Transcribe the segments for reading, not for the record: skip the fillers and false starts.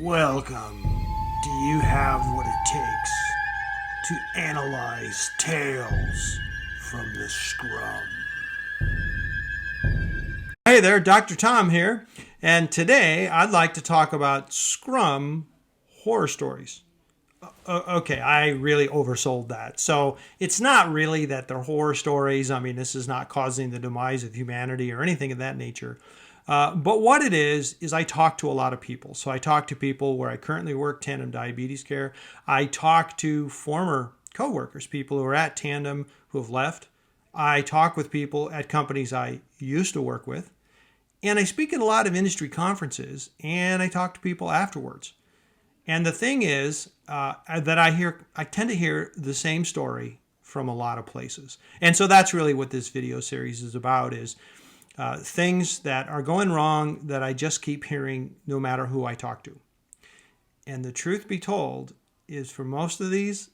Welcome. Do you have what it takes to analyze tales from the scrum? Hey there, Dr. Tom here, and today I'd like to talk about Scrum horror stories. Okay, I really oversold that. So it's not really that they're horror stories. I mean, this is not causing the demise of humanity or anything of that nature. But what it is I talk to a lot of people. So I talk to people where I currently work, Tandem Diabetes Care. I talk to former coworkers, people who are at Tandem who have left. I talk with people at companies I used to work with. And I speak at a lot of industry conferences, and I talk to people afterwards. And the thing is that I tend to hear the same story from a lot of places. And so that's really what this video series is about, is things that are going wrong that I just keep hearing no matter who I talk to. And the truth be told is, for most of these,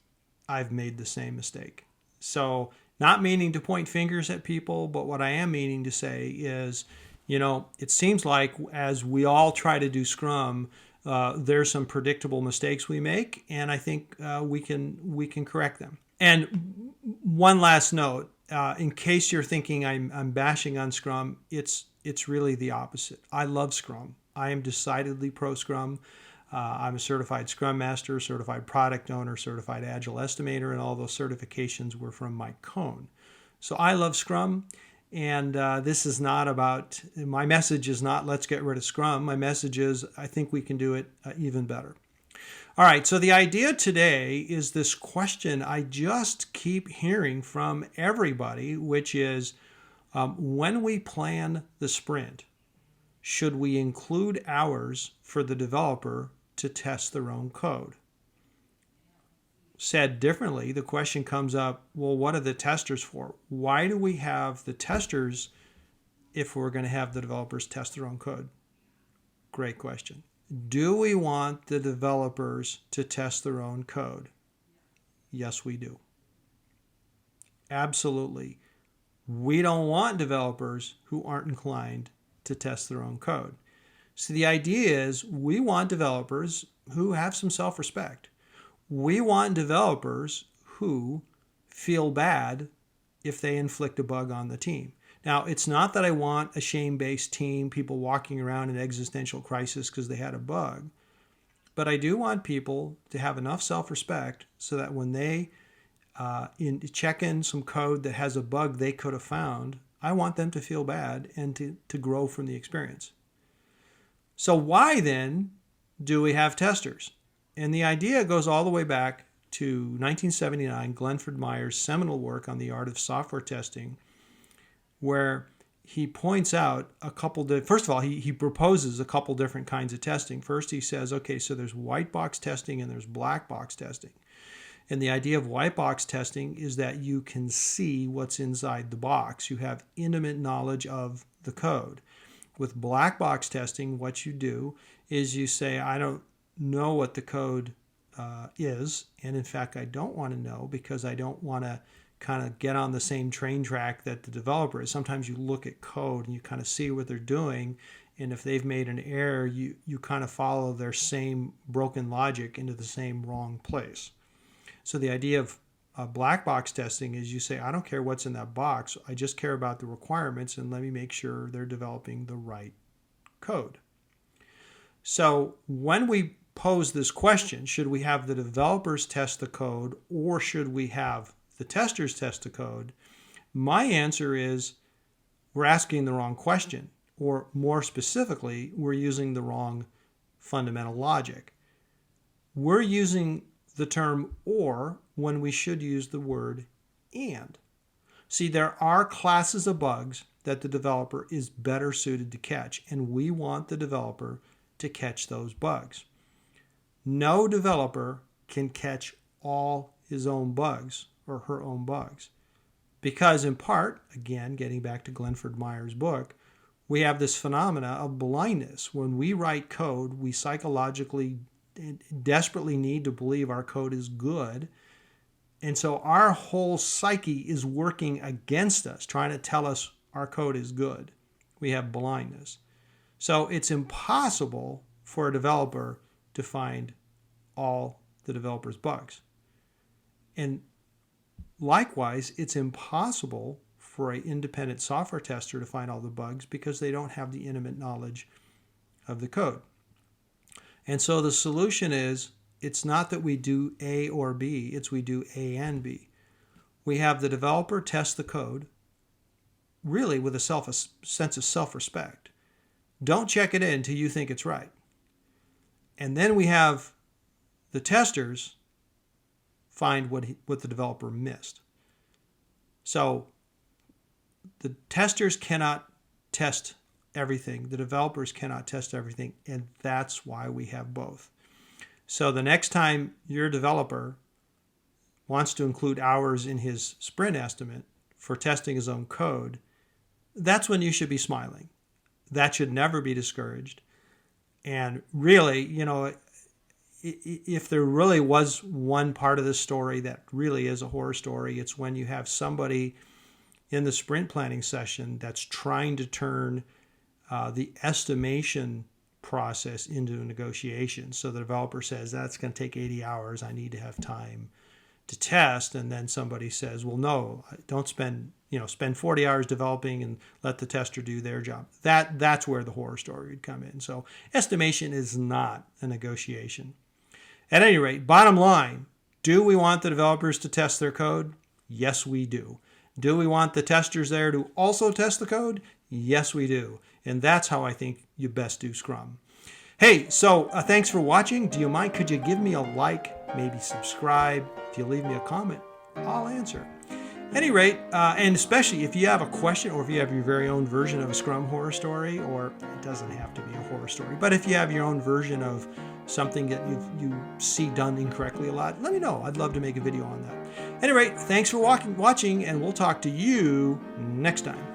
I've made the same mistake. So not meaning to point fingers at people, but what I am meaning to say is, it seems like as we all try to do Scrum, there's some predictable mistakes we make, and I think we can correct them. And one last note, in case you're thinking I'm bashing on Scrum, it's really the opposite. I love Scrum. I am decidedly pro Scrum. I'm a certified Scrum Master, certified Product Owner, certified Agile Estimator, and all those certifications were from my cone. So I love Scrum. And this is not about, my message is not let's get rid of Scrum. My message is I think we can do it even better. All right, so the idea today is this question I just keep hearing from everybody, which is when we plan the sprint, should we include hours for the developer to test their own code? Said differently, the question comes up, well, what are the testers for? Why do we have the testers if we're going to have the developers test their own code? Great question. Do we want the developers to test their own code? Yes, we do. Absolutely. We don't want developers who aren't inclined to test their own code. So the idea is we want developers who have some self-respect. We want developers who feel bad if they inflict a bug on the team. Now, it's not that I want a shame-based team, people walking around in existential crisis because they had a bug, but I do want people to have enough self-respect so that when they check in some code that has a bug they could have found, I want them to feel bad and to grow from the experience. So why then do we have testers? And the idea goes all the way back to 1979, Glenford Meyer's seminal work on the art of software testing, where he points out first of all, he proposes a couple different kinds of testing. First, he says, okay, so there's white box testing and there's black box testing. And the idea of white box testing is that you can see what's inside the box. You have intimate knowledge of the code. With black box testing, what you do is you say, I don't know what the code is, and in fact I don't want to know because I don't want to kind of get on the same train track that the developer is. Sometimes you look at code and you kind of see what they're doing, and if they've made an error, you kind of follow their same broken logic into the same wrong place. So the idea of black box testing is you say, I don't care what's in that box, I just care about the requirements, and let me make sure they're developing the right code. So when we pose this question, should we have the developers test the code or should we have the testers test the code? My answer is we're asking the wrong question, or more specifically, we're using the wrong fundamental logic. We're using the term or when we should use the word and. See, there are classes of bugs that the developer is better suited to catch, and we want the developer to catch those bugs. No developer can catch all his own bugs or her own bugs because, in part, again, getting back to Glenford Meyer's book, we have this phenomena of blindness. When we write code, we psychologically desperately need to believe our code is good, and so our whole psyche is working against us, trying to tell us our code is good. We have blindness. So it's impossible for a developer to find all the developer's bugs. And likewise, it's impossible for an independent software tester to find all the bugs because they don't have the intimate knowledge of the code. And so the solution is, it's not that we do A or B, it's we do A and B. We have the developer test the code, really with a sense of self-respect. Don't check it in until you think it's right. And then we have the testers find what the developer missed. So the testers cannot test everything. The developers cannot test everything, and that's why we have both. So the next time your developer wants to include hours in his sprint estimate for testing his own code, that's when you should be smiling. That should never be discouraged. And really, if there really was one part of this story that really is a horror story, it's when you have somebody in the sprint planning session that's trying to turn the estimation process into a negotiation. So the developer says, that's going to take 80 hours. I need to have time to test. And then somebody says, well, no, don't spend 40 hours developing and let the tester do their job. That's where the horror story would come in. So estimation is not a negotiation. At any rate, bottom line, do we want the developers to test their code? Yes, we do. Do we want the testers there to also test the code? Yes, we do. And that's how I think you best do Scrum. Hey, so thanks for watching. Do you mind? Could you give me a like, maybe subscribe? If you leave me a comment, I'll answer. At any rate, and especially if you have a question or if you have your very own version of a Scrum horror story, or it doesn't have to be a horror story, but if you have your own version of something that you see done incorrectly a lot, let me know. I'd love to make a video on that. At any rate, thanks for watching, and we'll talk to you next time.